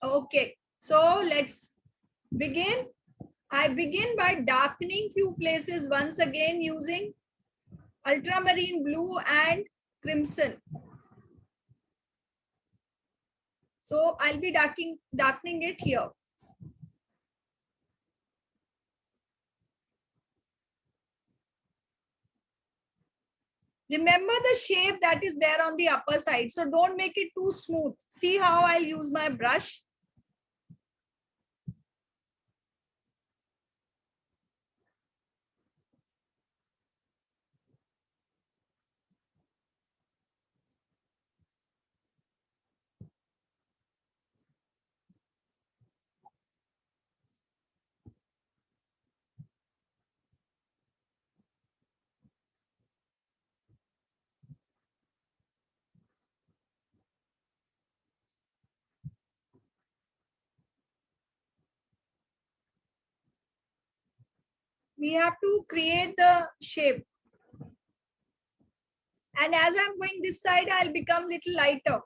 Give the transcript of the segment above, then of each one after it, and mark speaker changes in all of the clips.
Speaker 1: Okay, so let's begin. I begin by darkening few places once again using ultramarine blue and crimson. So I'll be darkening it here. Remember the shape that is there on the upper side. So don't make it too smooth. See how I'll use my brush. We have to create the shape. And as I'm going this side, I'll become little lighter.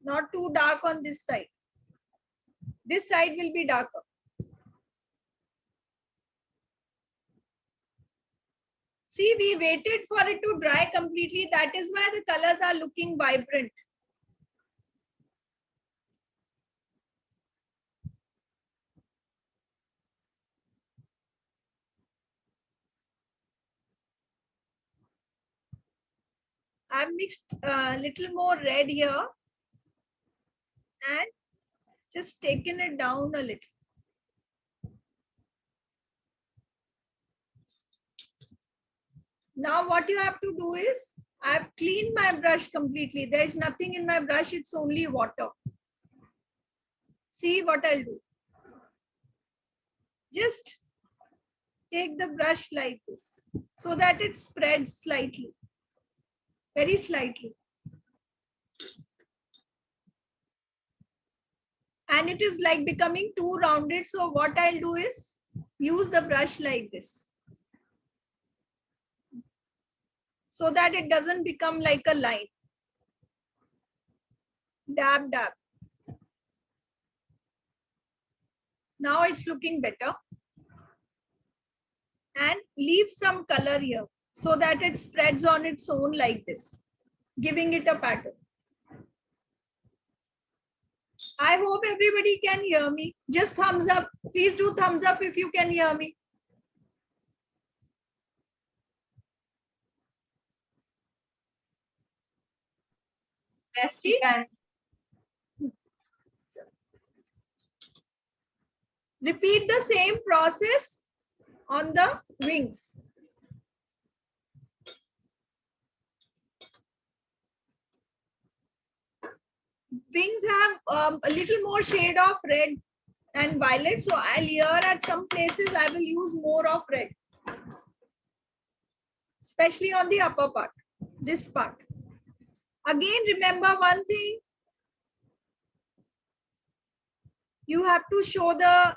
Speaker 1: Not too dark on this side. This side will be darker. See, we waited for it to dry completely. That is why the colors are looking vibrant. I've mixed a little more red here and just taken it down a little. Now what you have to do is, I've cleaned my brush completely. There is nothing in my brush, it's only water. See what I'll do. Just take the brush like this so that it spreads slightly, very slightly. And it is like becoming too rounded. So what I'll do is use the brush like this so that it doesn't become like a line. Dab, dab. Now it's looking better. And leave some color here so that it spreads on its own like this, giving it a pattern. I hope everybody can hear me. Just thumbs up. Please do thumbs up if you can hear me.
Speaker 2: Yes, we can.
Speaker 1: Repeat the same process on the wings. Wings have a little more shade of red and violet. So I'll here at some places I will use more of red, especially on the upper part, this part. Again, remember one thing. You have to show the,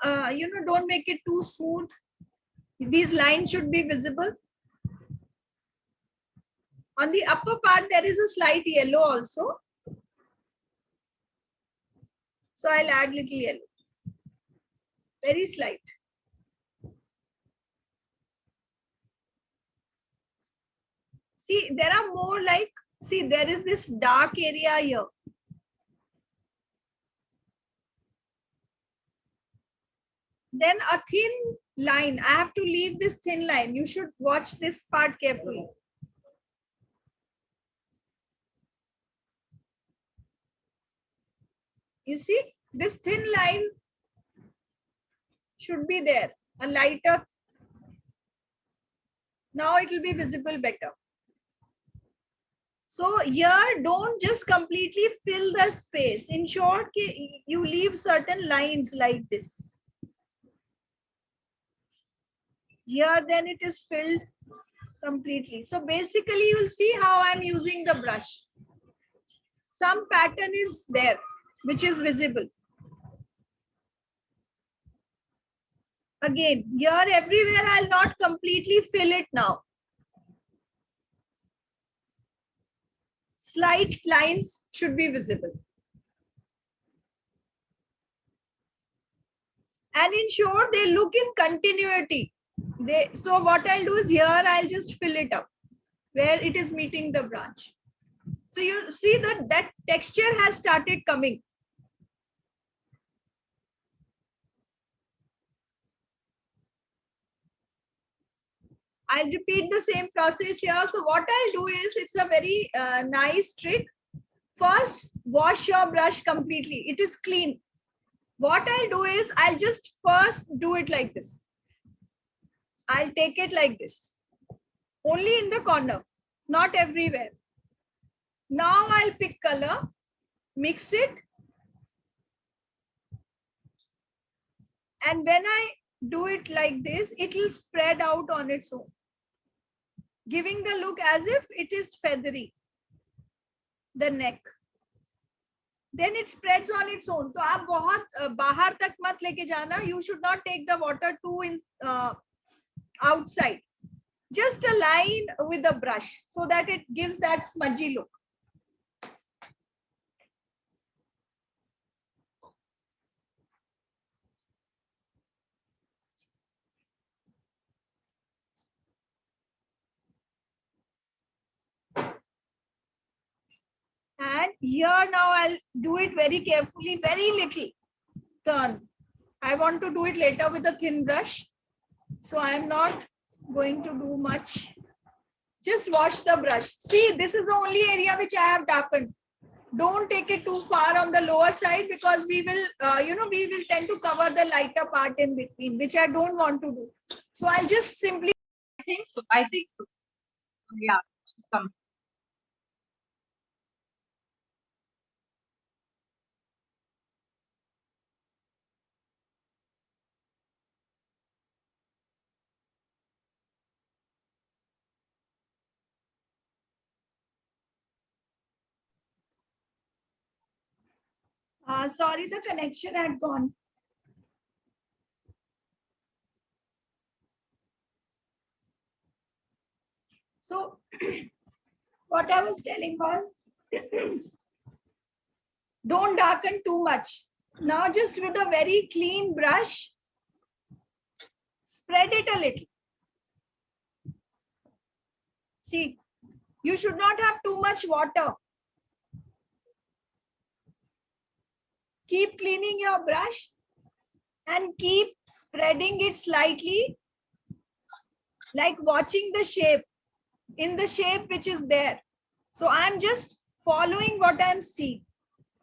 Speaker 1: don't make it too smooth. These lines should be visible. On the upper part, there is a slight yellow also. So I'll add little yellow. Very slight. See, there are more like, see, there is this dark area here. Then a thin line. I have to leave this thin line. You should watch this part carefully. You see, this thin line should be there, a lighter. Now it will be visible better. So here, don't just completely fill the space. In short, you leave certain lines like this. Here, then it is filled completely. So basically, you will see how I'm using the brush. Some pattern is there, which is visible. Again, here, everywhere, I'll not completely fill it now. Slight lines should be visible. and ensure they look in continuity. So what I'll do is here I'll just fill it up where it is meeting the branch. So you see that texture has started coming. I'll repeat the same process here. So what I'll do is, it's a very nice trick. First, wash your brush completely. It is clean. What I'll do is, I'll just first do it like this. I'll take it like this. Only in the corner, not everywhere. Now I'll pick color, mix it. And when I do it like this, it will spread out on its own, giving the look as if it is feathery, the neck. Then it spreads on its own. तो आप बहुत बाहर तक मत लेके जाना. You should not take the water too outside. Just a line with the brush so that it gives that smudgy look. And here now I'll do it very carefully, very little turn. I want to do it later with a thin brush. So I am not going to do much. Just wash the brush. See, this is the only area which I have darkened. Don't take it too far on the lower side, because we will, we will tend to cover the lighter part in between, which I don't want to do. So I'll just simply.
Speaker 2: I think so. I think so. Yeah, she's coming.
Speaker 1: Sorry, the connection had gone. So what I was telling was, don't darken too much. Now just with a very clean brush, spread it a little. See, you should not have too much water. Keep cleaning your brush and keep spreading it slightly, like watching the shape, in the shape which is there. So I'm just following what I'm seeing.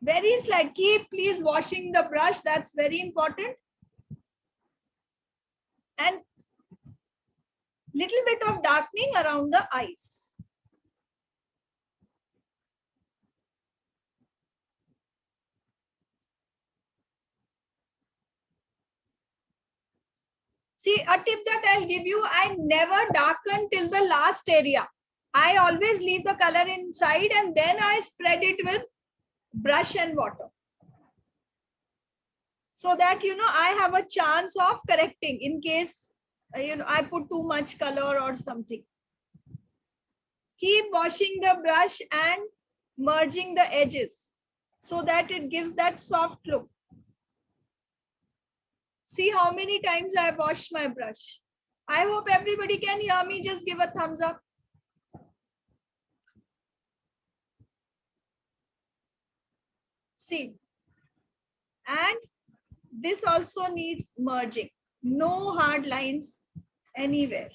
Speaker 1: Very slight. Keep please washing the brush. That's very important. And little bit of darkening around the eyes. See, a tip that I'll give you, I never darken till the last area. I always leave the color inside and then I spread it with brush and water. So that, I have a chance of correcting in case, I put too much color or something. Keep washing the brush and merging the edges so that it gives that soft look. See how many times I have washed my brush. I hope everybody can hear me. Just give a thumbs up. See, and this also needs merging. No hard lines anywhere.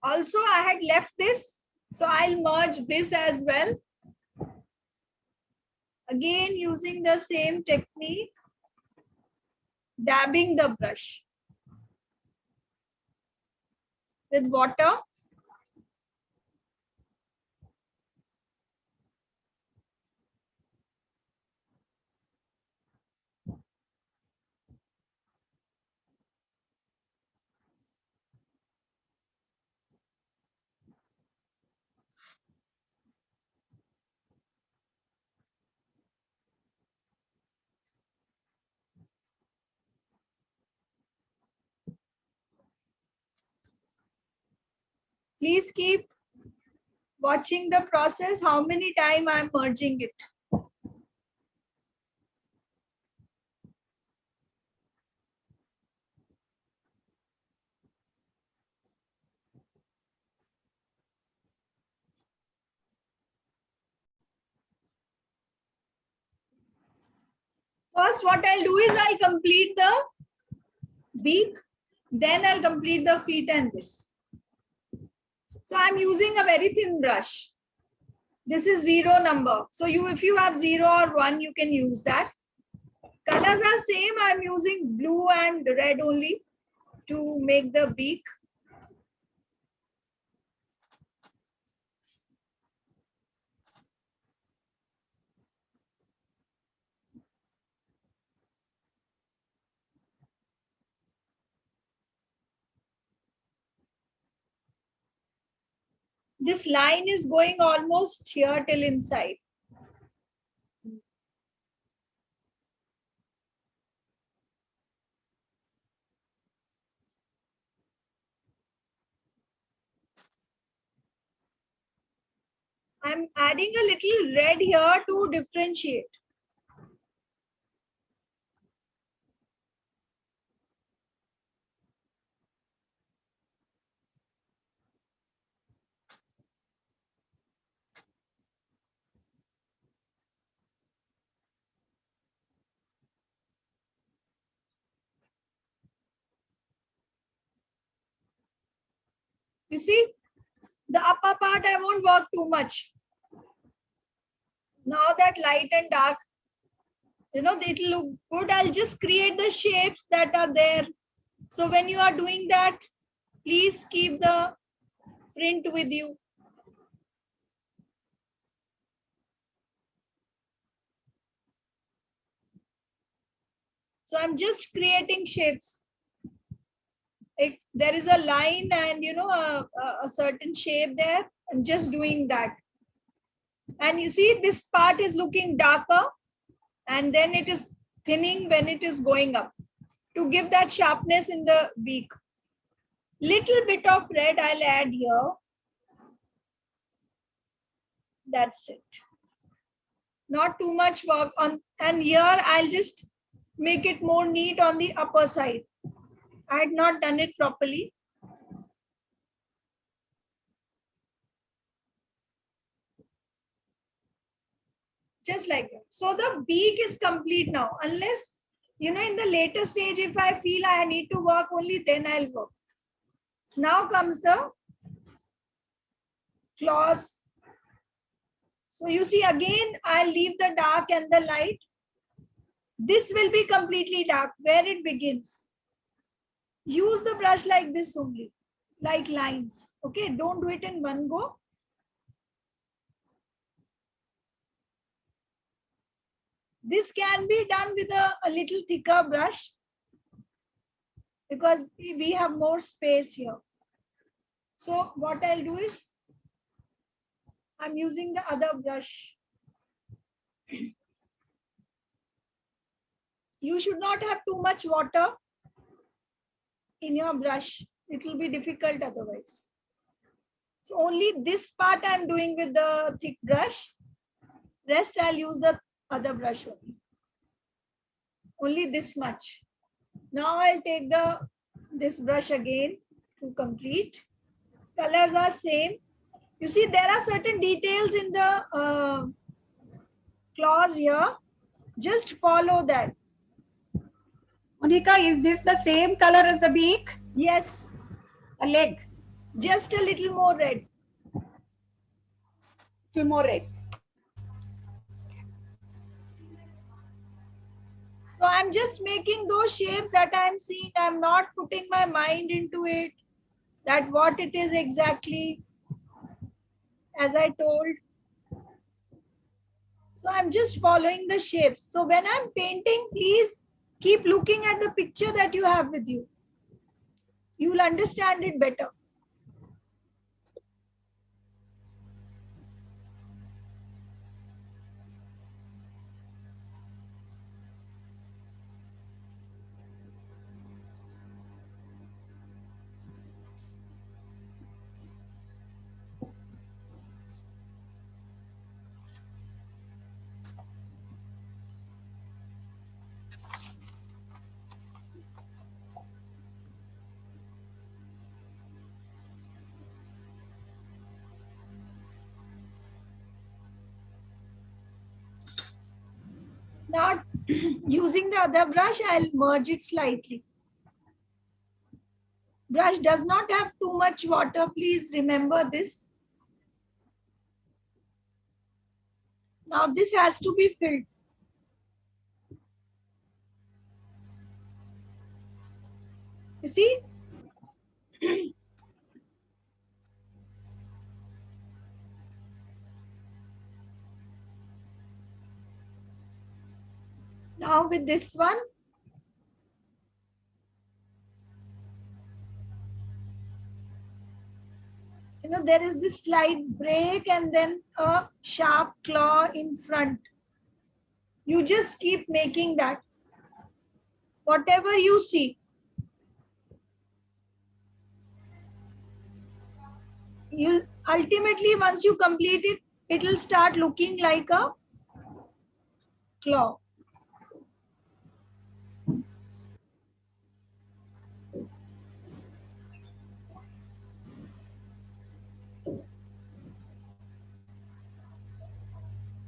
Speaker 1: Also, I had left this, so I'll merge this as well. Again, using the same technique, dabbing the brush with water. Please keep watching the process, how many times I'm merging it. First, what I'll do is I'll complete the beak, then I'll complete the feet and this. So I'm using a very thin brush. This is 0 number. So if you have 0 or 1, you can use that. Colors are same. I'm using blue and red only to make the beak. This line is going almost here till inside. I'm adding a little red here to differentiate. You see, the upper part I won't work too much. Now that light and dark, it'll look good. I'll just create the shapes that are there. So when you are doing that, please keep the print with you. So I'm just creating shapes. There is a line and a certain shape there. I'm just doing that. And you see this part is looking darker and then it is thinning when it is going up to give that sharpness in the beak. Little bit of red I'll add here. That's it. Not too much work on, and here I'll just make it more neat on the upper side. I had not done it properly. Just like that. So the beak is complete now, unless, in the later stage, if I feel I need to work only, then I'll work. Now comes the claws. So you see, again, I'll leave the dark and the light. This will be completely dark where it begins. Use the brush like this only, like lines. Okay, don't do it in one go. This can be done with a little thicker brush because we have more space here. So what I'll do is, I'm using the other brush. You should not have too much water in your brush. It will be difficult otherwise. So only this part I'm doing with the thick brush. Rest I'll use the other brush only. Only this much. Now I'll take this brush again to complete. Colors are same. You see, there are certain details in the clause here. Just follow that.
Speaker 3: Monica, is this the same color as the beak?
Speaker 1: Yes.
Speaker 3: A leg?
Speaker 1: Just a little more red.
Speaker 3: Little more red.
Speaker 1: So I'm just making those shapes that I'm seeing. I'm not putting my mind into it, that what it is exactly, as I told. So I'm just following the shapes. So when I'm painting, please keep looking at the picture that you have with you. You will understand it better. Now using the other brush, I'll merge it slightly. Brush does not have too much water. Please remember this. Now this has to be filled. You see? Now with this one, there is this slight break and then a sharp claw in front. You just keep making that. Whatever you see. You ultimately, once you complete it, it will start looking like a claw.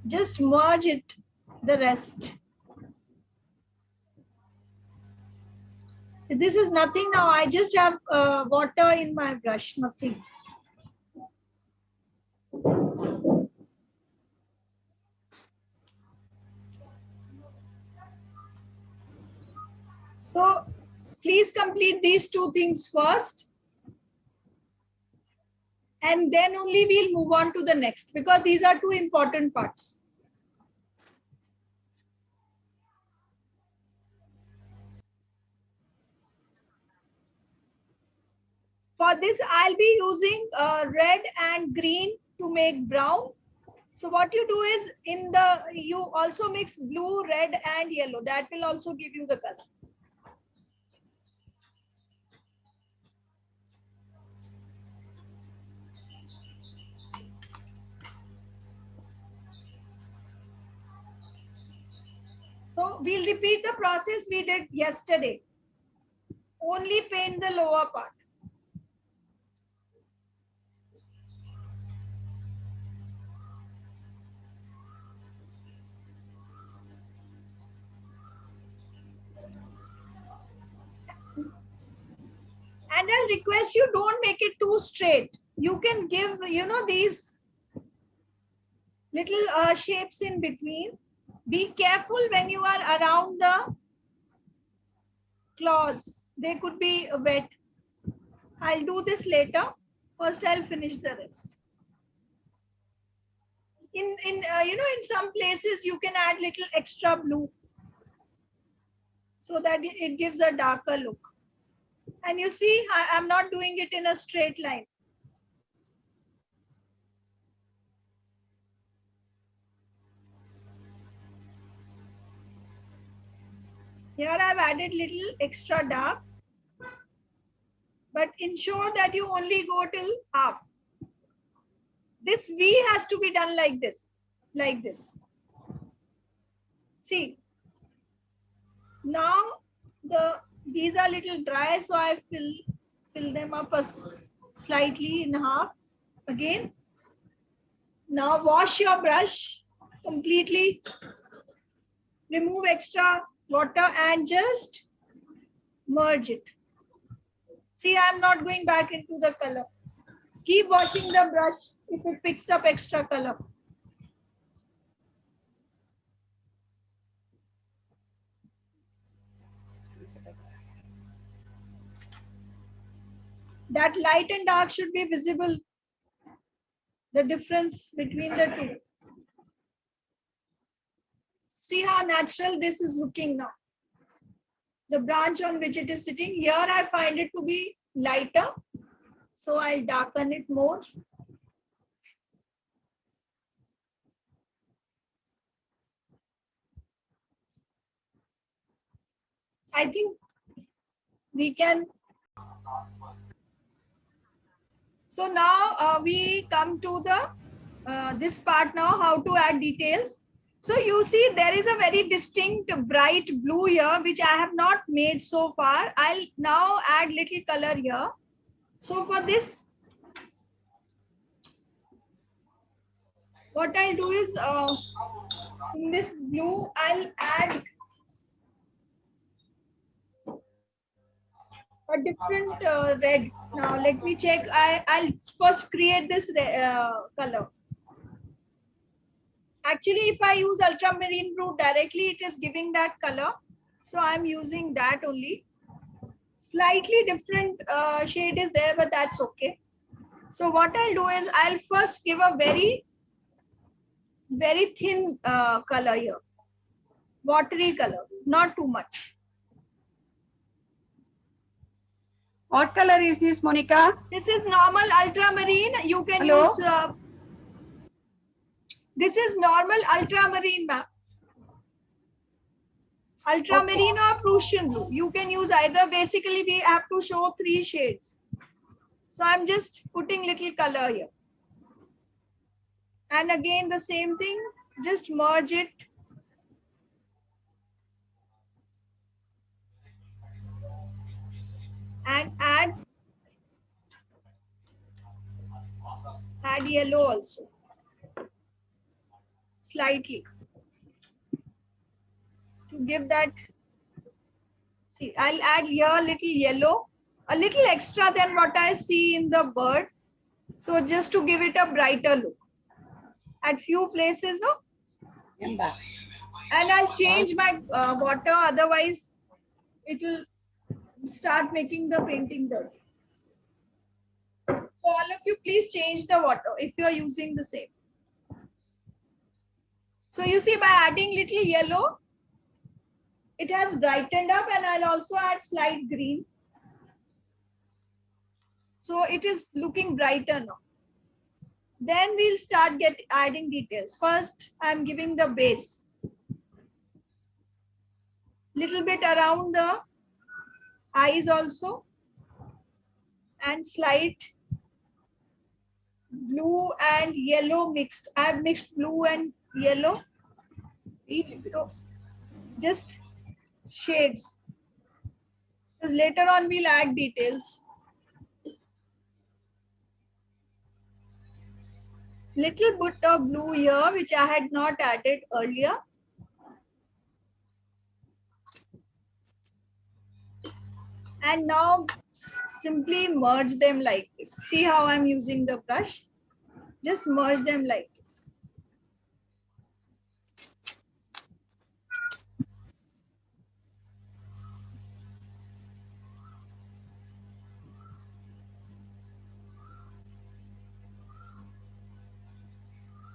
Speaker 1: Just merge it, the rest. This is nothing now. I just have water in my brush, nothing. So please complete these two things first. And then only we'll move on to the next, because these are two important parts. For this, I'll be using red and green to make brown. So what you do is you also mix blue, red and yellow. That will also give you the color. So we'll repeat the process we did yesterday. Only paint the lower part. And I'll request you, don't make it too straight. You can give, these little shapes in between. Be careful when you are around the claws. They could be wet. I'll do this later. First, I'll finish the rest. In some places you can add little extra blue so that it gives a darker look. And you see, I'm not doing it in a straight line. Here I've added little extra dark, but ensure that you only go till half. This V has to be done like this, like this. See, now these are little dry, so I fill them up slightly in half again. Now wash your brush completely, remove extra water and just merge it. See, I'm not going back into the color. Keep washing the brush if it picks up extra color. That light and dark should be visible, the difference between the two. See how natural this is looking now. The branch on which it is sitting, here I find it to be lighter, so I'll darken it more. I think we can. So now we come to the this part now, how to add details. So you see there is a very distinct bright blue here, which I have not made so far. I'll now add little color here. So for this, what I'll do is In this blue, I'll add a different red. Now let me check. I'll first create this color. Actually, if I use ultramarine blue directly, it is giving that color. So I'm using that only. Slightly different shade is there, but that's okay. So what I'll do is I'll first give a very, very thin color here. Watery color, not too much.
Speaker 3: What color is this, Monica?
Speaker 1: This is normal ultramarine. You can
Speaker 3: Hello?
Speaker 1: use, this is normal ultramarine, ma'am. Ultramarine or Prussian blue. You can use either. Basically, we have to show 3 shades. So I'm just putting little color here. And again, the same thing, just merge it. And add yellow also. Slightly. To give that, see, I'll add here a little yellow, a little extra than what I see in the bird. So just to give it a brighter look. At few places, no? And I'll change my water, otherwise it will start making the painting dirty. So all of you, please change the water if you are using the same. So you see, by adding little yellow, it has brightened up, and I'll also add slight green. So it is looking brighter now. Then we'll start adding details. First, I'm giving the base. Little bit around the eyes also. And slight blue and yellow mixed. I've mixed blue and yellow. So just shades. Because later on we'll add details. Little bit of blue here, which I had not added earlier. And now simply merge them like this. See how I'm using the brush? Just merge them like this.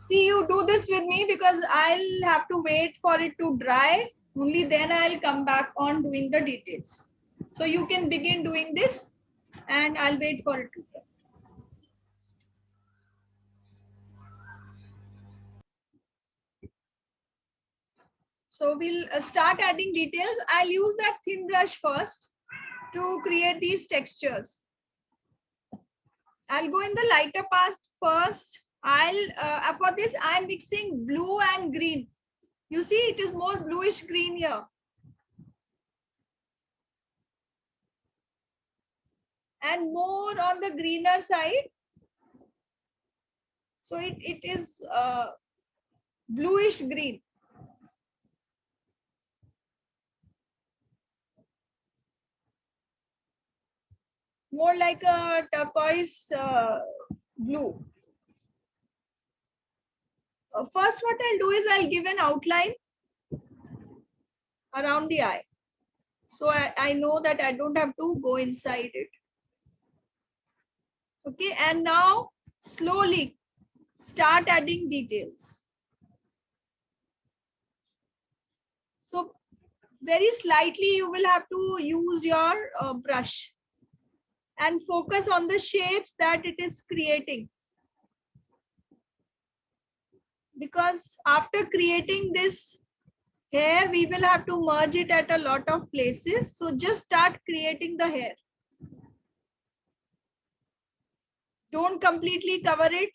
Speaker 1: See, you do this with me because I'll have to wait for it to dry. Only then I'll come back on doing the details. So you can begin doing this and I'll wait for it to dry. So we'll start adding details. I'll use that thin brush first to create these textures. I'll go in the lighter part first. For this, I'm mixing blue and green. You see, it is more bluish green here. And more on the greener side. So it is bluish green. More like a turquoise blue. First, what I'll do is I'll give an outline around the eye. So I know that I don't have to go inside it. Okay, and now slowly start adding details. So very slightly you will have to use your brush and focus on the shapes that it is creating. Because after creating this hair, we will have to merge it at a lot of places. So just start creating the hair. Don't completely cover it.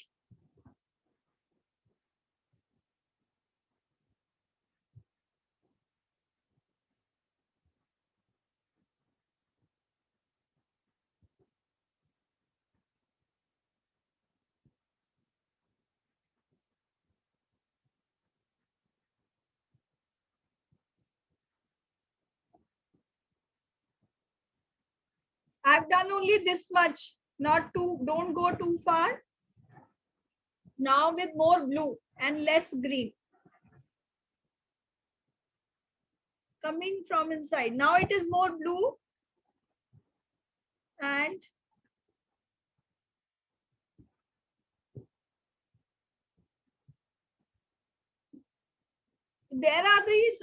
Speaker 1: I've done only this much, not too, don't go too far. Now with more blue and less green. Coming from inside. Now it is more blue and there are these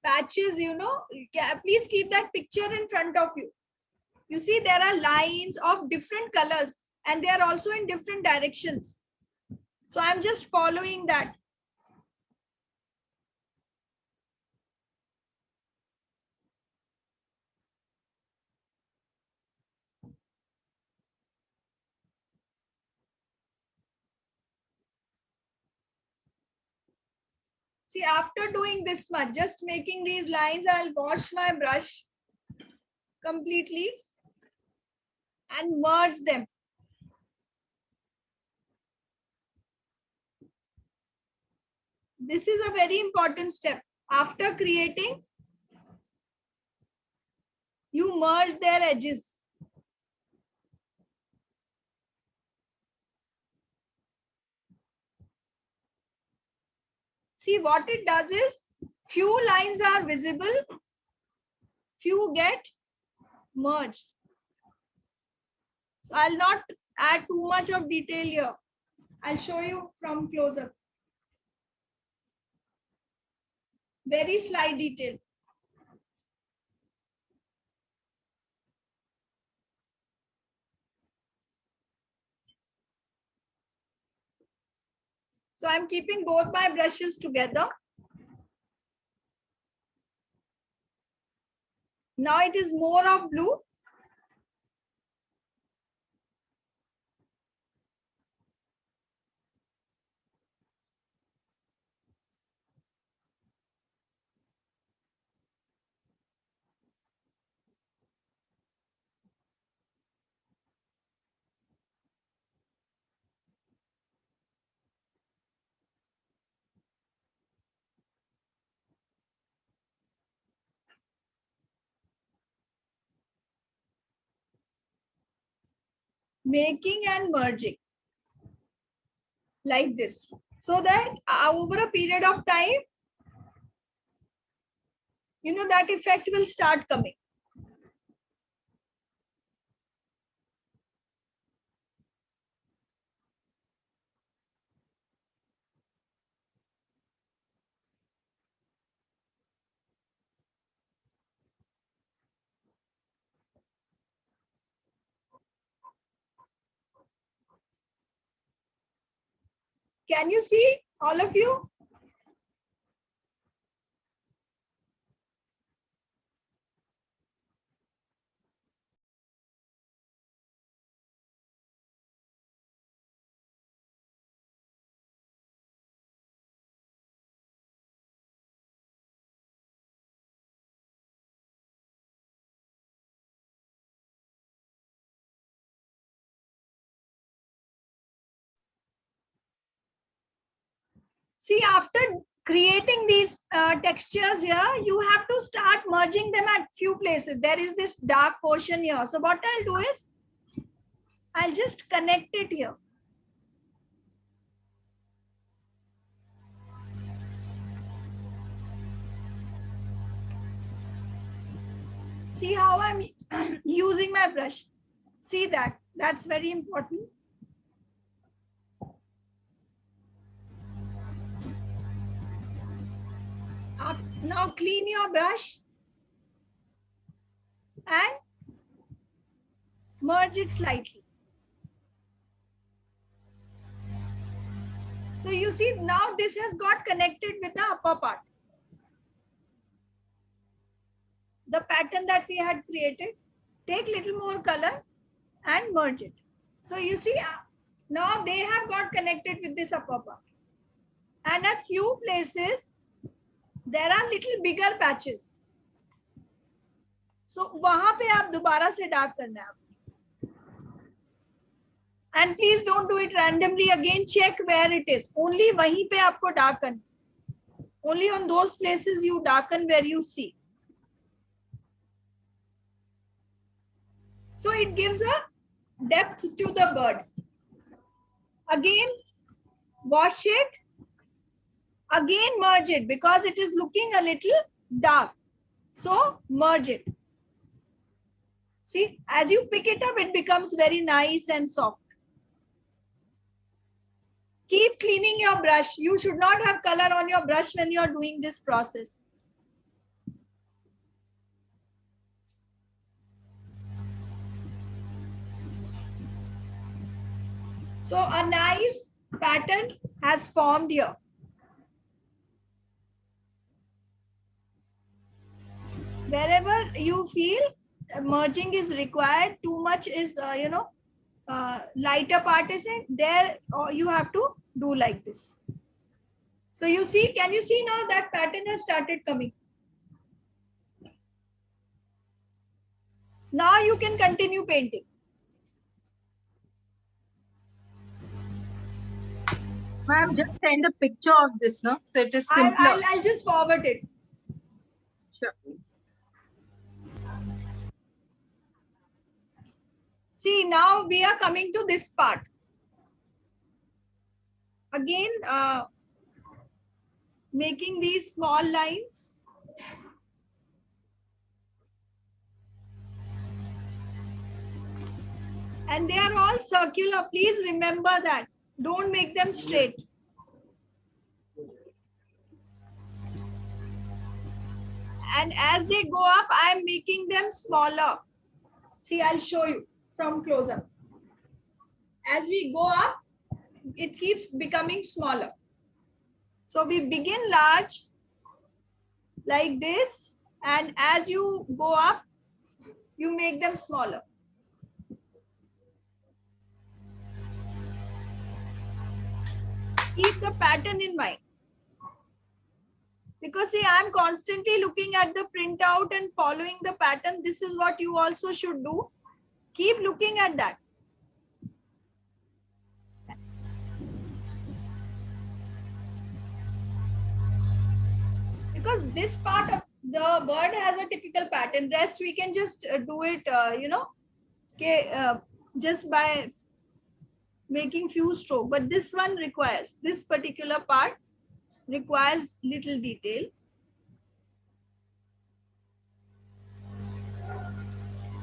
Speaker 1: patches, you know. Please keep that picture in front of you. You see there are lines of different colors and they are also in different directions. So I'm just following that. See, after doing this much, just making these lines, I'll wash my brush completely and merge them. This is a very important step. After creating, you merge their edges. See, what it does is, few lines are visible, few get merged. So I'll not add too much of detail here. I'll show you from close up. Very slight detail. So I'm keeping both my brushes together. Now it is more of blue. Making and merging like this, so that over a period of time, you know, that effect will start coming. Can you see, all of you? See, after creating these textures here, you have to start merging them at few places. There is this dark portion here. So what I'll do is, I'll just connect it here. See how I'm using my brush. See that, that's very important. Now clean your brush and merge it slightly. So you see now this has got connected with the upper part. The pattern that we had created. Take little more color and merge it. So you see now they have got connected with this upper part. And at few places, there are little bigger patches. So वहां पे आप दोबारा से dark करना है. And please don't do it randomly. Again, check where it is. Only वहीं पे आपको darken. Only on those places you darken where you see. So it gives a depth to the bird. Again, wash it. Again, merge it because it is looking a little dark. So merge it. See, as you pick it up, it becomes very nice and soft. Keep cleaning your brush. You should not have color on your brush when you are doing this process. So a nice pattern has formed here. Wherever you feel merging is required, too much is, lighter part is in there, or you have to do like this. So you see, can you see now that pattern has started coming? Now you can continue painting.
Speaker 2: Ma'am, just send a picture of this, no? So it is simpler.
Speaker 1: I'll just forward it.
Speaker 2: Sure.
Speaker 1: See, now we are coming to this part. Again, making these small lines. And they are all circular. Please remember that. Don't make them straight. And as they go up, I am making them smaller. See, I'll show you from close up. As we go up, it keeps becoming smaller. So we begin large like this. And as you go up, you make them smaller. Keep the pattern in mind. Because see, I'm constantly looking at the printout and following the pattern. This is what you also should do. Keep looking at that. Because this part of the bird has a typical pattern. Rest we can just do it, just by making few stroke. But this one requires, this particular part requires little detail.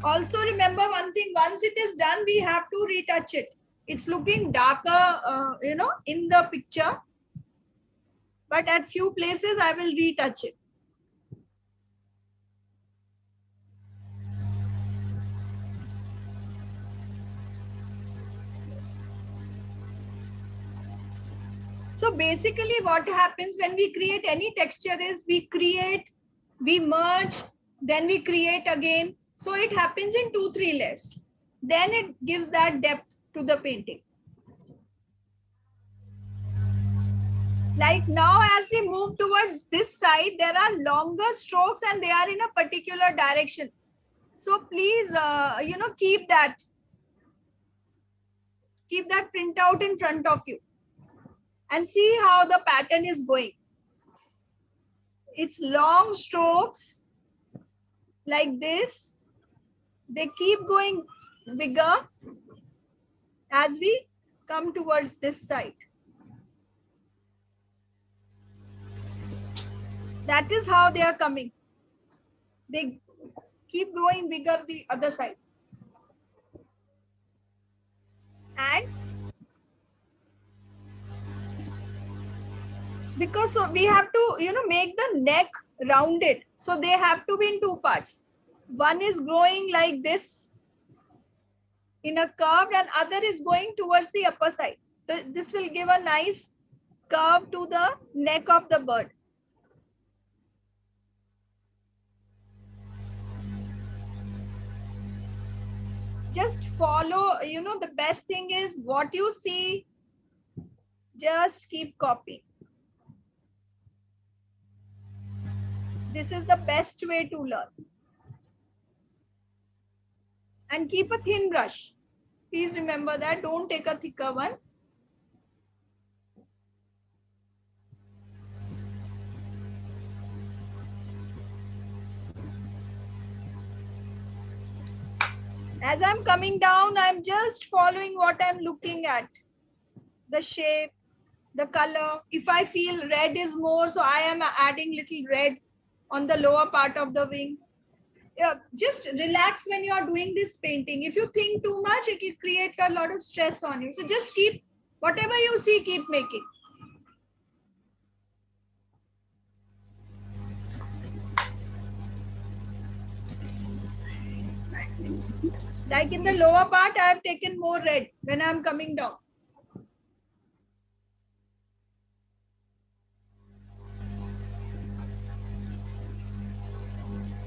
Speaker 1: Also remember one thing, once it is done, we have to retouch it. It's looking darker, in the picture. But at few places, I will retouch it. So basically what happens when we create any texture is we merge, then we create again. So it happens in 2-3 layers. Then it gives that depth to the painting. Like now, as we move towards this side, there are longer strokes and they are in a particular direction. So please, keep that printout in front of you and see how the pattern is going. It's long strokes like this. They keep going bigger as we come towards this side. That is how they are coming. They keep growing bigger the other side. And because so we have to, make the neck rounded. So they have to be in 2 parts. One is growing like this in a curve and other is going towards the upper side. So this will give a nice curve to the neck of the bird. Just follow, the best thing is what you see, just keep copying. This is the best way to learn. And keep a thin brush. Please remember that, don't take a thicker one. As I'm coming down, I'm just following what I'm looking at. The shape, the color. If I feel red is more, so I am adding little red on the lower part of the wing. Yeah, just relax when you are doing this painting. If you think too much, it will create a lot of stress on you. So just keep, whatever you see, keep making. Like in the lower part, I have taken more red when I'm coming down.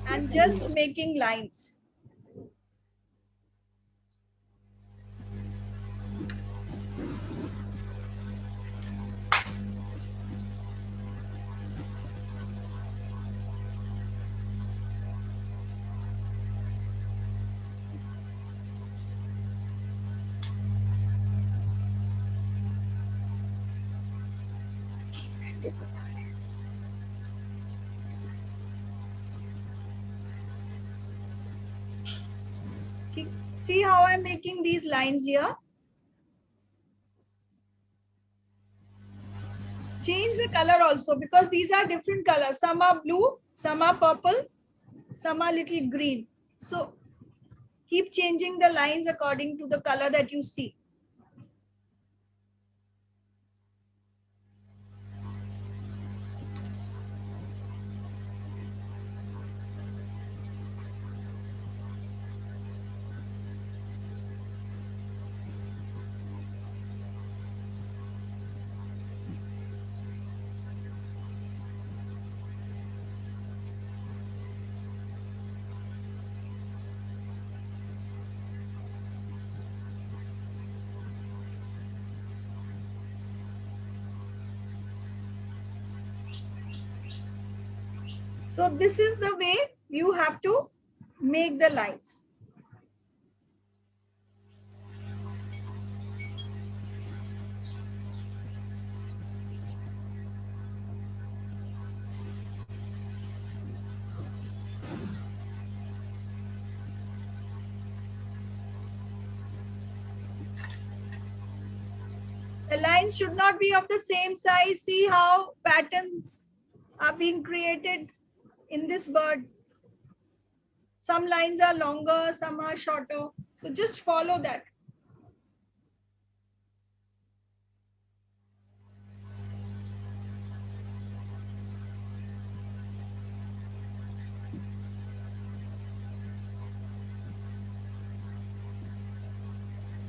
Speaker 1: And just making lines. See how I'm making these lines here? Change the color also, because these are different colors. Some are blue, some are purple, some are little green. So keep changing the lines according to the color that you see. So this is the way you have to make the lines. The lines should not be of the same size. See how patterns are being created in this bird. Some lines are longer, some are shorter. So just follow that.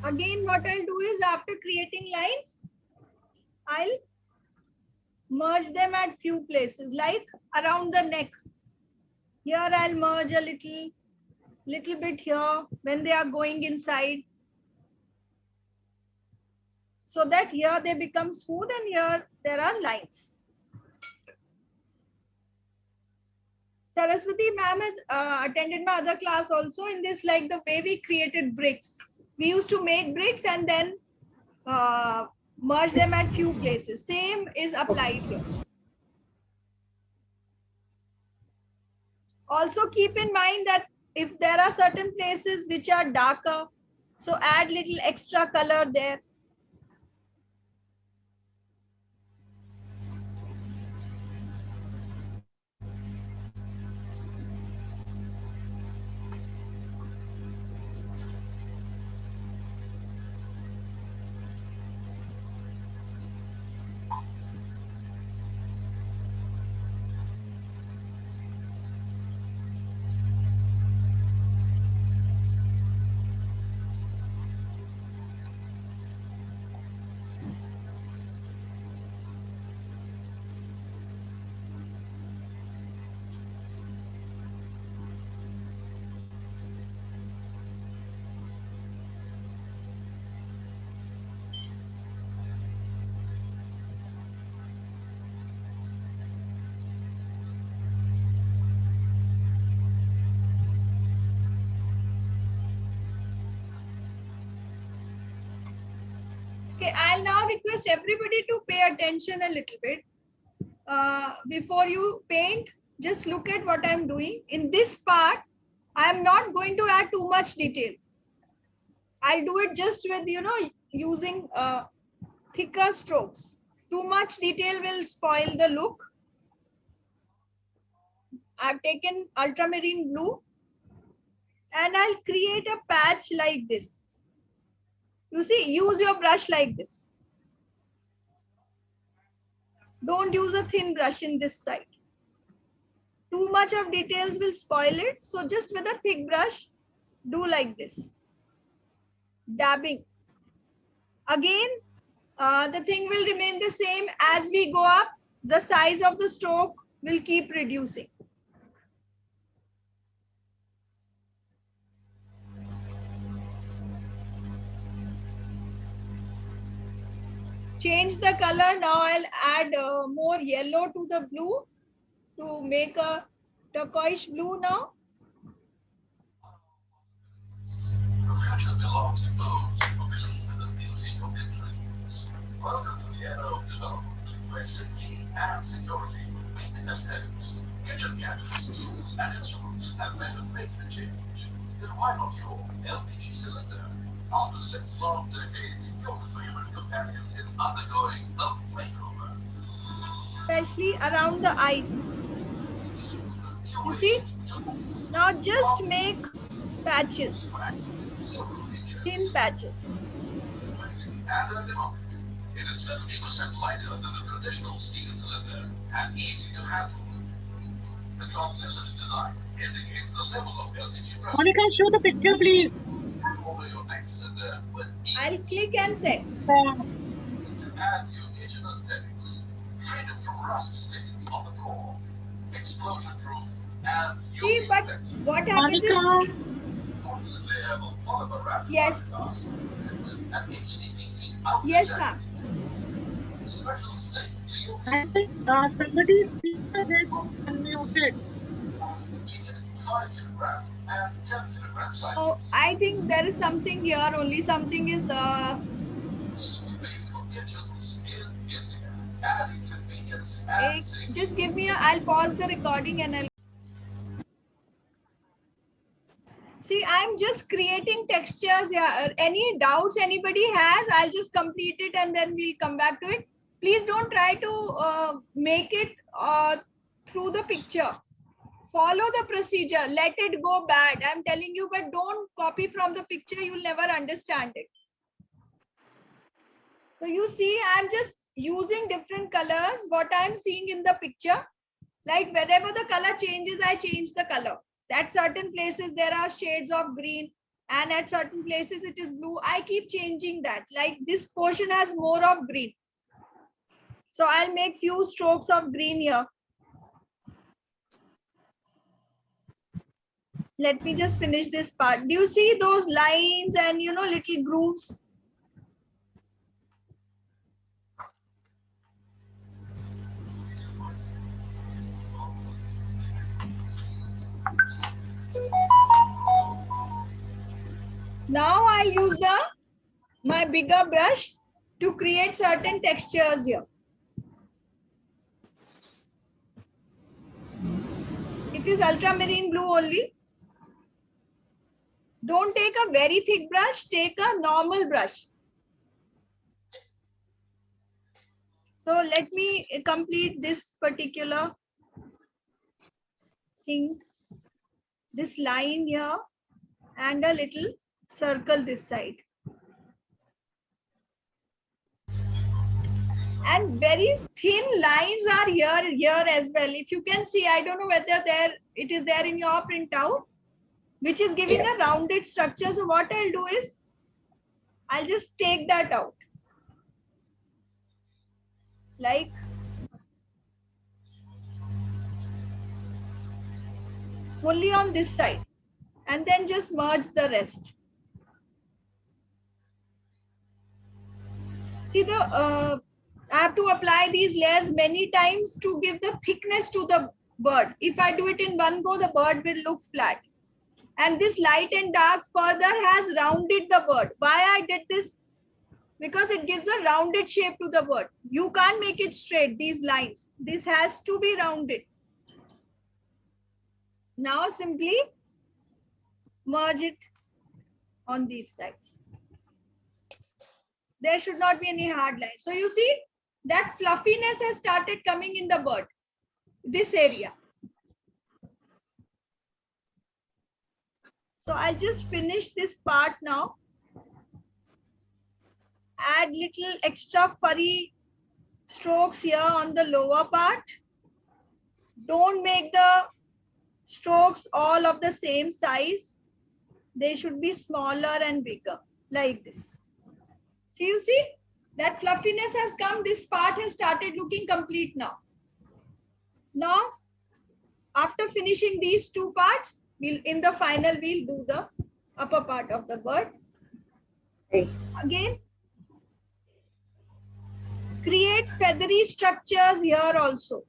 Speaker 1: Again, what I'll do is, after creating lines, I'll merge them at few places, like around the neck. Here I'll merge a little bit here when they are going inside, so that here they become smooth and here there are lines. Saraswati ma'am has attended my other class also. In this, like the way we created bricks, we used to make bricks and then merge them at few places. Same is applied here. Also keep in mind that if there are certain places which are darker, so add little extra color there. Okay, I'll now request everybody to pay attention a little bit. Before you paint, just look at what I'm doing. In this part, I am not going to add too much detail. I'll do it just with, using thicker strokes. Too much detail will spoil the look. I've taken ultramarine blue and I'll create a patch like this. You see, use your brush like this. Don't use a thin brush in this side. Too much of details will spoil it. So just with a thick brush, do like this. Dabbing. Again, the thing will remain the same. As we go up, the size of the stroke will keep reducing. Change the color. Now I'll add more yellow to the blue to make a turquoise blue now.
Speaker 4: The future belongs to those who believe in the beauty of their dreams. Welcome to the era of development, where safety and security meet aesthetics. Kitchen gadgets, tools, and instruments have made a major change. Then why not your LPG cylinder? After 6 long decades, your favorite companion is undergoing a makeover.
Speaker 1: Especially around the eyes. You see? Now just make patches. Thin patches.
Speaker 4: It is 50% lighter than the traditional steel cylinder and easy to handle. The translucent design indicates the level of LPG pressure.
Speaker 2: Monica, show the picture, please.
Speaker 4: Over your next cylinder with
Speaker 1: I'll click and set.
Speaker 4: add your kitchen aesthetics. Freedom from rust stains on the floor. Explosion proof and
Speaker 1: See, but what happens is,
Speaker 2: Monica,
Speaker 4: layer of polymer wrap
Speaker 1: yes,
Speaker 4: with an HDPE
Speaker 1: yes, ma'am.
Speaker 4: special safe to your
Speaker 2: I think somebody speaker is unmuted.
Speaker 4: 5 kilogram and 10 kilogram size.
Speaker 1: Oh, I think there is something here. Only something is
Speaker 4: Sweeping for kitchens in India. Adding convenience and safety.
Speaker 1: just give me a, I'll pause the recording and I'll see. I'm just creating textures here. Any doubts anybody has, I'll just complete it and then we'll come back to it. Please don't try to make it through the picture. Follow the procedure. Let it go bad. I'm telling you, but don't copy from the picture. You'll never understand it. So you see, I'm just using different colors. What I'm seeing in the picture, like wherever the color changes, I change the color. At certain places, there are shades of green. And at certain places, it is blue. I keep changing that. Like this portion has more of green. So I'll make few strokes of green here. Let me just finish this part. Do you see those lines and, little grooves? Now I'll use my bigger brush to create certain textures here. It is ultramarine blue only. Don't take a very thick brush, take a normal brush. So let me complete this particular thing, this line here and a little circle this side. And very thin lines are here as well. If you can see, I don't know whether it is there in your printout, which is giving a rounded structure. So what I'll do is, I'll just take that out. Like only on this side. And then just merge the rest. See I have to apply these layers many times to give the thickness to the bird. If I do it in one go, the bird will look flat. And this light and dark further has rounded the bird. Why I did this? Because it gives a rounded shape to the bird. You can't make it straight, these lines. This has to be rounded. Now simply merge it on these sides. There should not be any hard line. So you see that fluffiness has started coming in the bird, this area. So I'll just finish this part now. Add little extra furry strokes here on the lower part. Don't make the strokes all of the same size. They should be smaller and bigger, like this. So you see that fluffiness has come. This part has started looking complete now. Now, after finishing these two parts, in the final we'll do the upper part of the bird.
Speaker 3: Okay.
Speaker 1: Again, create feathery structures here also.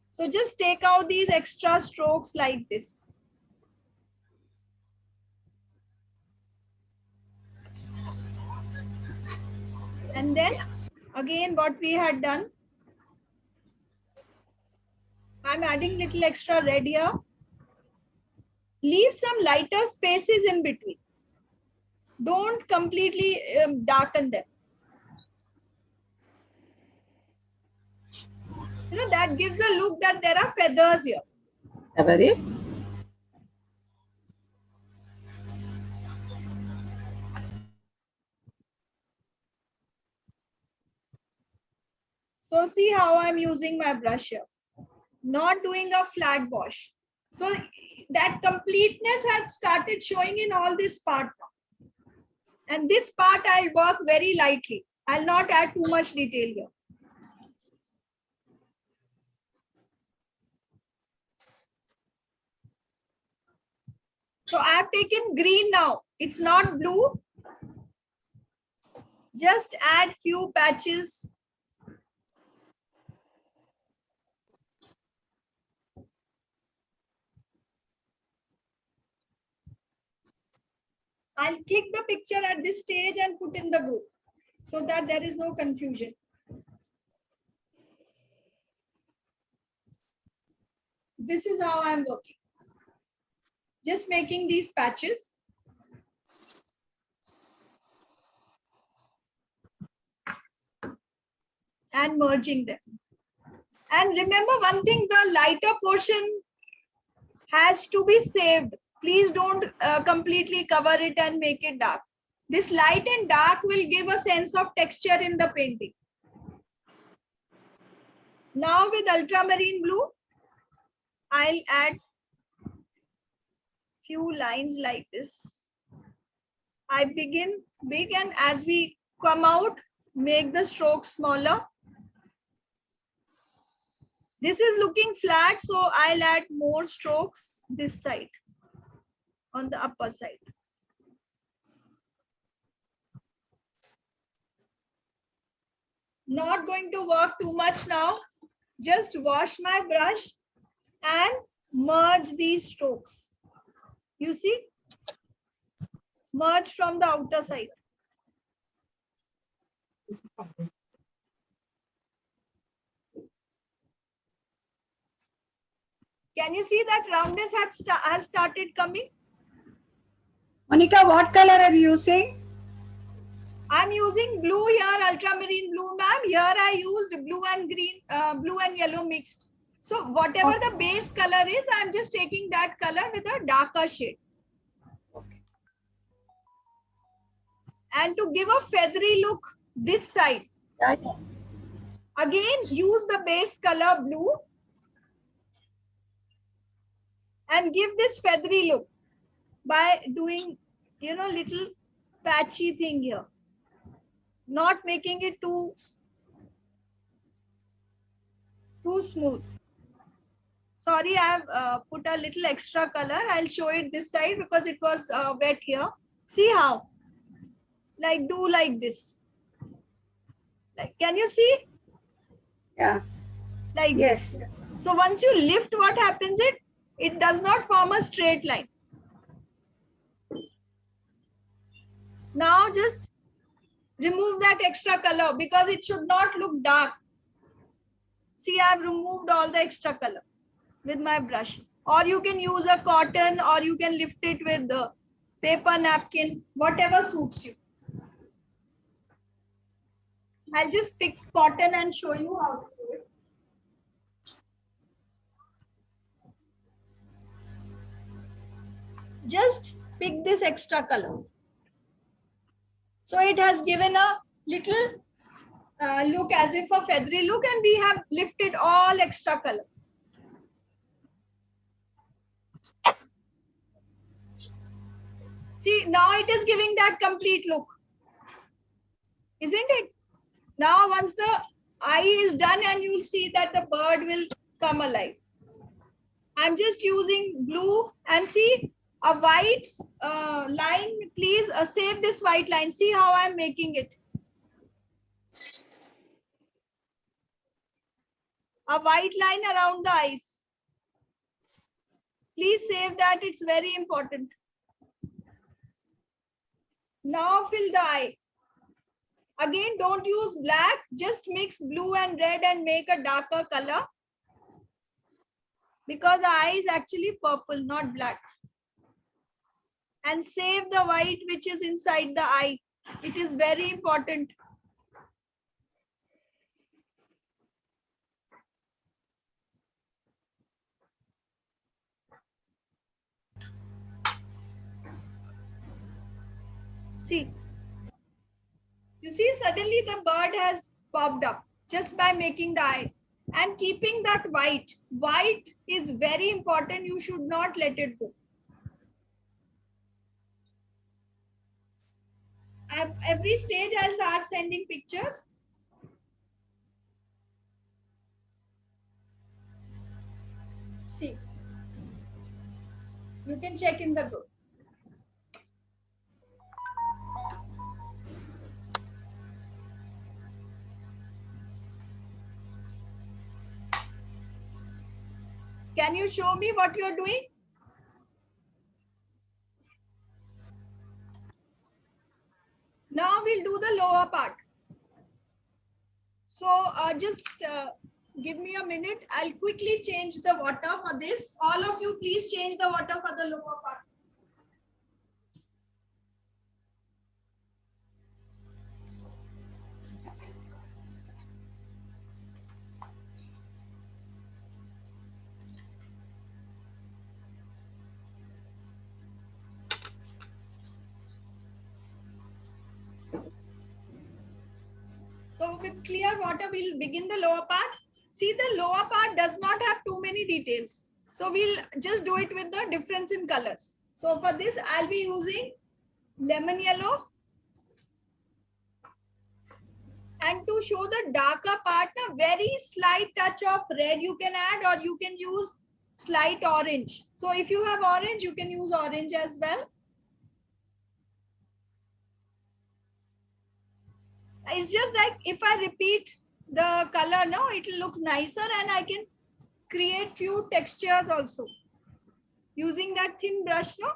Speaker 1: So just take out these extra strokes like this. And then again, what we had done, I'm adding little extra red here. Leave some lighter spaces in between. Don't completely darken them. You know, that gives a look that there are feathers here. So see how I'm using my brush here. Not doing a flat wash. So that completeness has started showing in all this part now. And this part I'll work very lightly. I'll not add too much detail here. So I've taken green now. It's not blue. Just add few patches. I'll click the picture at this stage and put in the group so that there is no confusion. This is how I'm working. Just making these patches. And merging them. And remember one thing, the lighter portion has to be saved. Please don't completely cover it and make it dark. This light and dark will give a sense of texture in the painting. Now with ultramarine blue, I'll add few lines like this. I begin big, and as we come out, make the strokes smaller. This is looking flat, so I'll add more strokes this side, on the upper side. Not going to work too much now. Just wash my brush and merge these strokes. You see? Merge from the outer side. Can you see that roundness has started coming?
Speaker 3: Monica, what color are you using?
Speaker 1: I'm using blue here, ultramarine blue, ma'am. Here I used blue and green, blue and yellow mixed. So whatever the base color is, I'm just taking that color with a darker shade.
Speaker 3: Okay.
Speaker 1: And to give a feathery look this side,
Speaker 3: Yeah.
Speaker 1: again use the base color blue and give this feathery look by doing, you know, little patchy thing here. Not making it too smooth. Sorry, I have put a little extra color. I'll show it this side because it was wet here. See how? Like do like this. Like, can you see?
Speaker 3: Yeah.
Speaker 1: Like
Speaker 3: Yes.
Speaker 1: this. So once you lift, what happens? It does not form a straight line. Now just remove that extra color because it should not look dark. See, I've removed all the extra color with my brush. Or you can use a cotton, or you can lift it with the paper napkin, whatever suits you. I'll just pick cotton and show you how to do it. Just pick this extra color. So it has given a little look as if a feathery look, and we have lifted all extra color. See, now it is giving that complete look, isn't it? Now once the eye is done, and you'll see that the bird will come alive. I'm just using blue, and see a white line. Please save this white line. See how I'm making it. A white line around the eyes. Please save that. It's very important. Now fill the eye. Again, don't use black. Just mix blue and red and make a darker color. Because the eye is actually purple, not black. And save the white which is inside the eye. It is very important. See. You see, suddenly the bird has popped up just by making the eye. And keeping that white. White is very important. You should not let it go. Every stage I'll start sending pictures. See. You can check in the group. Can you show me what you're doing? Now we'll do the lower part. So just give me a minute. I'll quickly change the water for this. All of you, please change the water for the lower part. So with clear water, we'll begin the lower part. See, the lower part does not have too many details. So we'll just do it with the difference in colors. So for this, I'll be using lemon yellow. And to show the darker part, a very slight touch of red you can add, or you can use slight orange. So if you have orange, you can use orange as well. It's just like if I repeat the color now, it will look nicer, and I can create few textures also using that thin brush, no?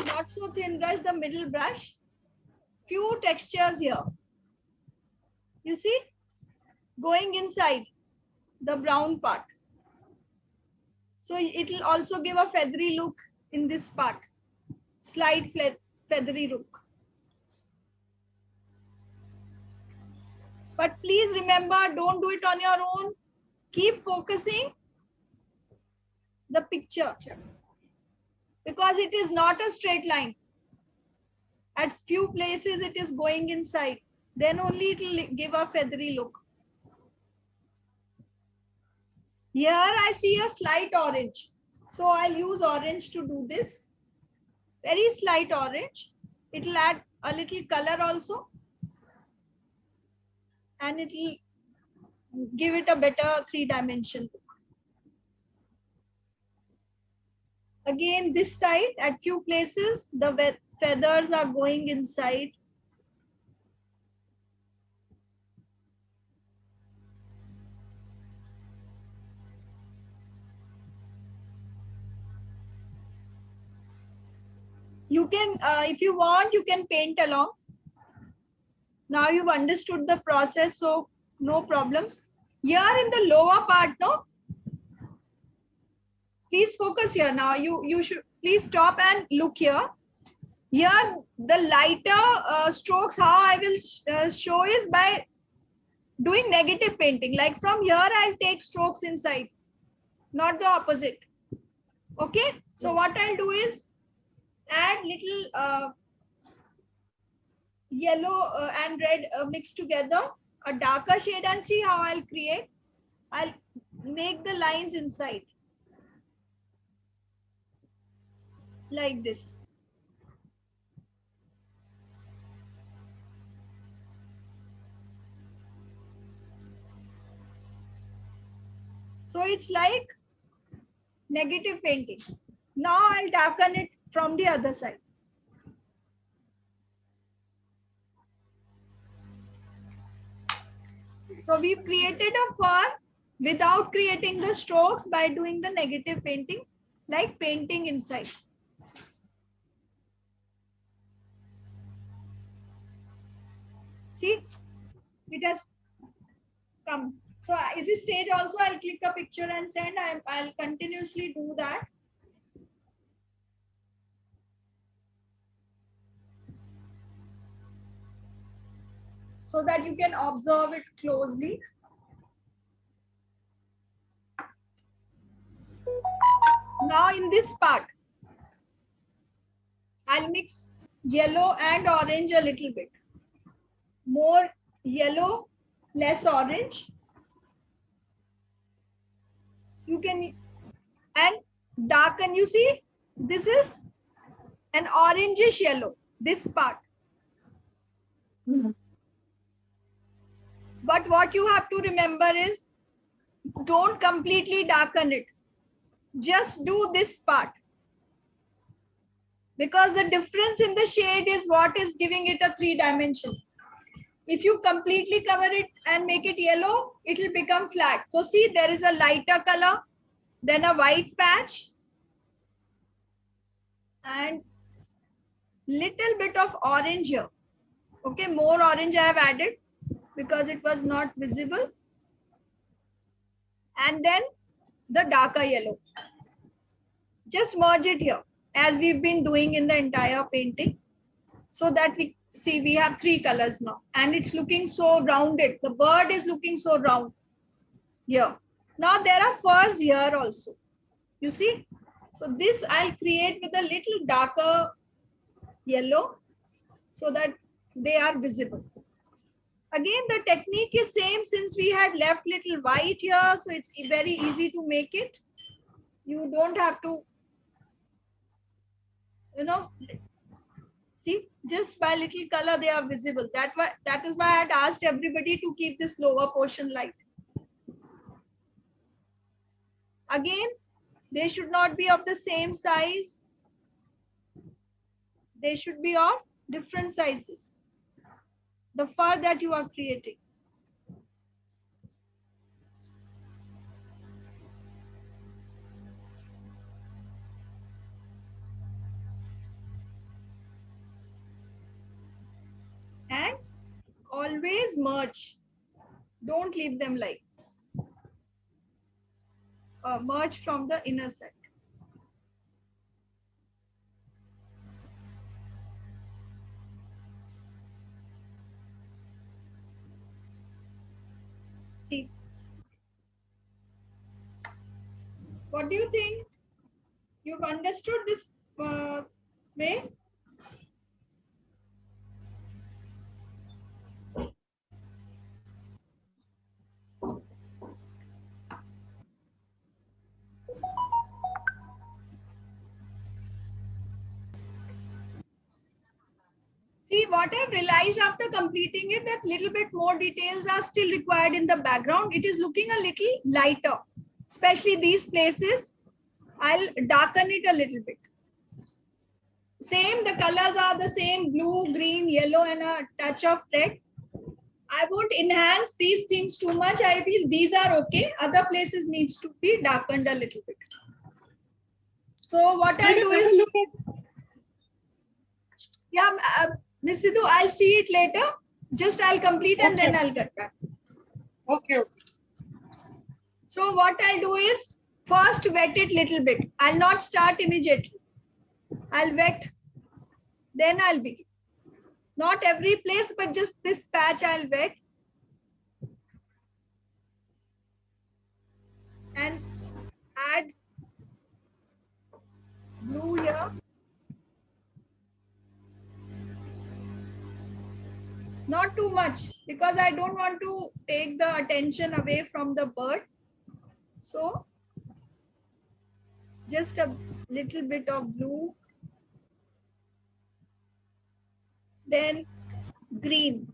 Speaker 1: Not so thin brush, the middle brush. Few textures here. You see? Going inside the brown part. So it will also give a feathery look in this part. Slight feathery look. But please remember, don't do it on your own. Keep focusing the picture. Because it is not a straight line. At few places it is going inside. Then only it will give a feathery look. Here I see a slight orange. So I'll use orange to do this. Very slight orange. It will add a little color also. And it will give it a better three-dimension look. Again, this side, at few places, the feathers are going inside. You can, if you want, you can paint along. Now you've understood the process, so no problems. Here in the lower part, no? Please focus here. Now you should please stop and look here. Here the lighter strokes, how I will show is by doing negative painting. Like from here I'll take strokes inside, not the opposite. Okay, so what I'll do is add little yellow and red mixed together, a darker shade, and see how I'll create. I'll make the lines inside like this. So it's like negative painting. Now I'll darken it from the other side. So we've created a fur without creating the strokes by doing the negative painting, like painting inside. See, it has come. So at this stage also I'll click a picture and send. I'll continuously do that. So that you can observe it closely. Now in this part, I'll mix yellow and orange a little bit. More yellow, less orange. You can, and darken, you see, this is an orangish yellow, this part. But what you have to remember is, don't completely darken it. Just do this part. Because the difference in the shade is what is giving it a 3-dimension. If you completely cover it and make it yellow, it will become flat. So see, there is a lighter color, then a white patch, and little bit of orange here. Okay, more orange I have added because it was not visible. And then the darker yellow. Just merge it here as we've been doing in the entire painting, so that we see we have 3 colors now, and it's looking so rounded. The bird is looking so round here. Now there are furs here also. You see? So this I'll create with a little darker yellow so that they are visible. Again, the technique is same since we had left little white here. So it's very easy to make it. You don't have to, see, just by little color they are visible. That is why I had asked everybody to keep this lower portion light. Again, they should not be of the same size. They should be of different sizes. The fur that you are creating. And always merge. Don't leave them like this. Merge from the inner side. See. What do you think? You've understood this way? See, what I've realized after completing it, that little bit more details are still required in the background. It is looking a little lighter, especially these places. I'll darken it a little bit. Same, the colors are the same, blue, green, yellow, and a touch of red. I won't enhance these things too much. I feel these are okay. Other places needs to be darkened a little bit. So what I'll do is, yeah, Ms. Sidhu, I'll see it later. Just I'll complete and then I'll get back.
Speaker 2: Okay.
Speaker 1: So what I'll do is, First wet it little bit. I'll not start immediately. I'll wet, then I'll begin. Not every place, but just this patch I'll wet. And add blue here. Not too much, because I don't want to take the attention away from the bird. So just a little bit of blue. Then green.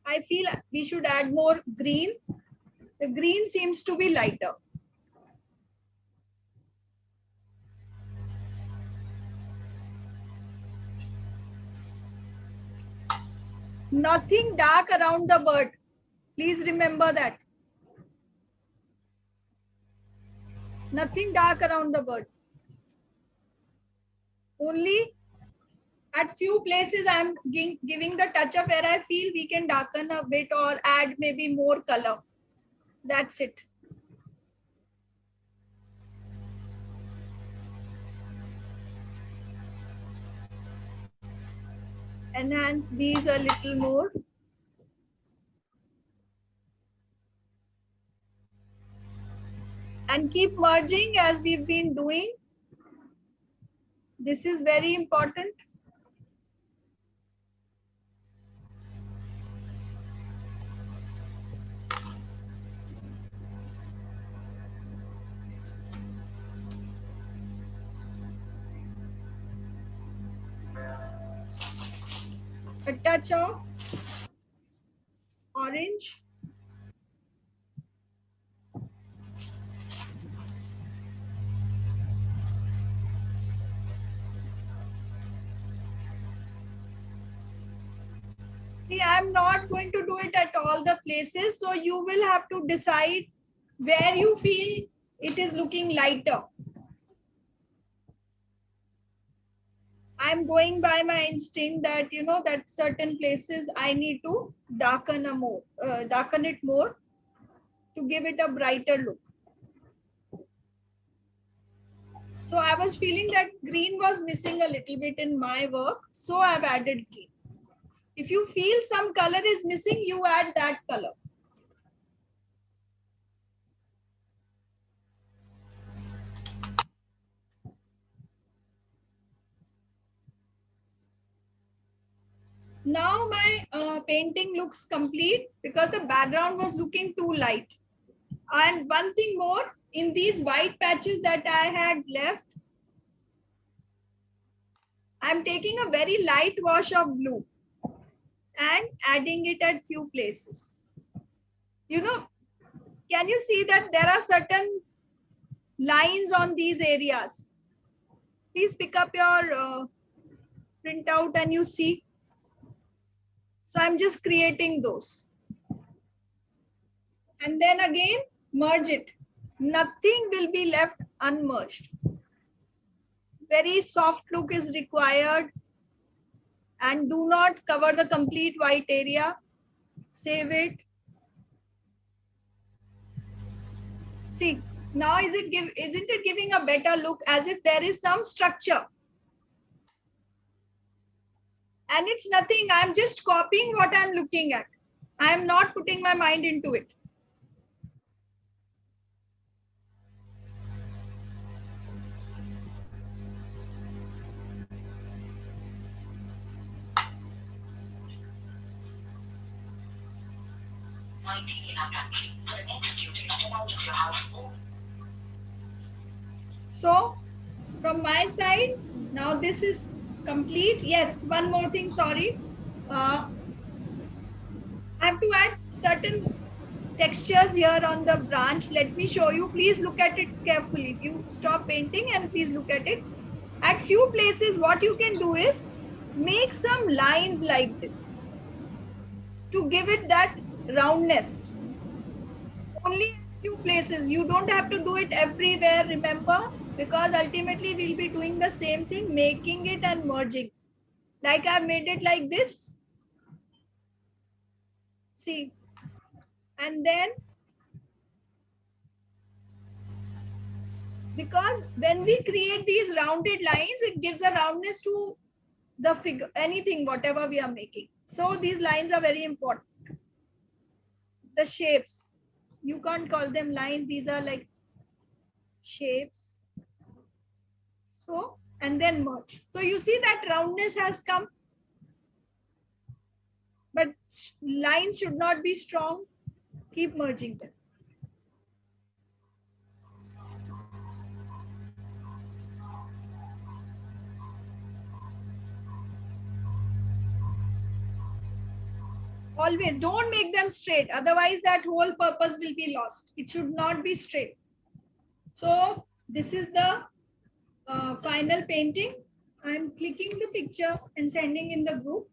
Speaker 1: I feel we should add more green. The green seems to be lighter. Nothing dark around the bird. Please remember that. Nothing dark around the bird. Only at few places I'm giving the touch up where I feel we can darken a bit or add maybe more color. That's it. Enhance these a little more. And keep merging as we've been doing. This is very important. A touch of orange. See, I'm not going to do it at all the places. So you will have to decide where you feel it is looking lighter. I'm going by my instinct that, you know, that certain places I need to darken it more to give it a brighter look. So I was feeling that green was missing a little bit in my work. So I've added green. If you feel some color is missing, you add that color. Now my painting looks complete because the background was looking too light. And one thing more, in these white patches that I had left, I'm taking a very light wash of blue and adding it at few places. You know, can you see that there are certain lines on these areas? Please pick up your printout and you see. So I'm just creating those. And then again, merge it. Nothing will be left unmerged. Very soft look is required. And do not cover the complete white area. Save it. See, now isn't it giving a better look as if there is some structure? And it's nothing, I'm just copying what I'm looking at. I'm not putting my mind into it. So from my side, now this is complete. Yes, one more thing, sorry. I have to add certain textures here on the branch. Let me show you. Please look at it carefully. You stop painting and please look at it. At few places, what you can do is make some lines like this to give it that roundness. Only a few places. You don't have to do it everywhere, remember, because ultimately we'll be doing the same thing, making it and merging. Like I've made it like this. See, and then Because when we create these rounded lines, it gives a roundness to the figure, anything, whatever we are making. So these lines are very important. The shapes, you can't call them lines, these are like shapes. So, and then merge. So you see that roundness has come, but lines should not be strong. Keep merging them. Always don't make them straight, otherwise that whole purpose will be lost. It should not be straight. So this is the final painting. I'm clicking the picture and sending in the group.